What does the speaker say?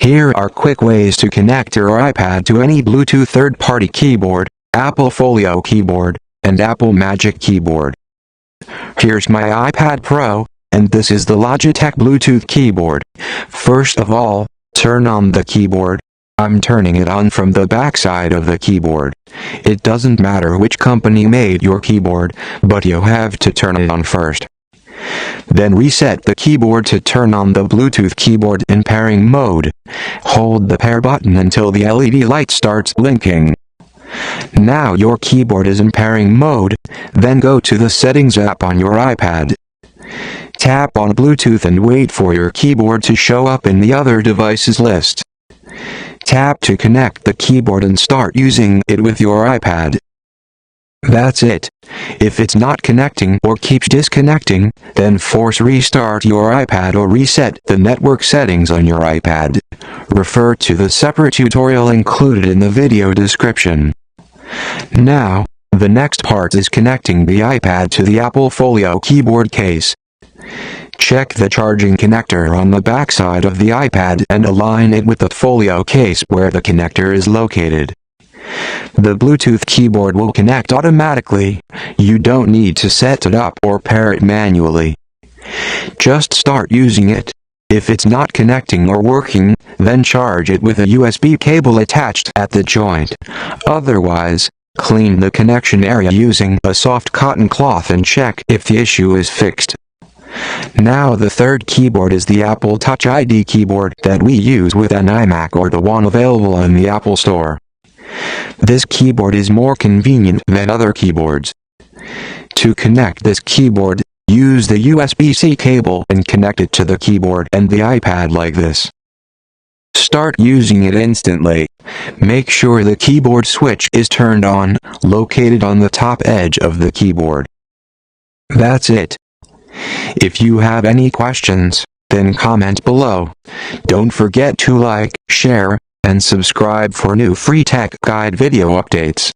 Here are quick ways to connect your iPad to any Bluetooth third-party keyboard, Apple Folio Keyboard, and Apple Magic Keyboard. Here's my iPad Pro, and this is the Logitech Bluetooth keyboard. First of all, turn on the keyboard. I'm turning it on from the backside of the keyboard. It doesn't matter which company made your keyboard, but you have to turn it on first. Then reset the keyboard to turn on the Bluetooth keyboard in pairing mode. Hold the pair button until the LED light starts blinking. Now your keyboard is in pairing mode, then go to the Settings app on your iPad. Tap on Bluetooth and wait for your keyboard to show up in the Other Devices list. Tap to connect the keyboard and start using it with your iPad. That's it. If it's not connecting or keeps disconnecting, then force restart your iPad or reset the network settings on your iPad. Refer to the separate tutorial included in the video description. Now, the next part is connecting the iPad to the Apple Folio keyboard case. Check the charging connector on the backside of the iPad and align it with the Folio case where the connector is located. The Bluetooth keyboard will connect automatically. You don't need to set it up or pair it manually. Just start using it. If it's not connecting or working, then charge it with a USB cable attached at the joint. Otherwise, clean the connection area using a soft cotton cloth and check if the issue is fixed. Now the third keyboard is the Apple Touch ID keyboard that we use with an iMac or the one available in the Apple Store. This keyboard is more convenient than other keyboards. To connect this keyboard, use the USB-C cable and connect it to the keyboard and the iPad like this. Start using it instantly. Make sure the keyboard switch is turned on, located on the top edge of the keyboard. That's it. If you have any questions, then comment below. Don't forget to like, share, and subscribe for new free tech guide video updates.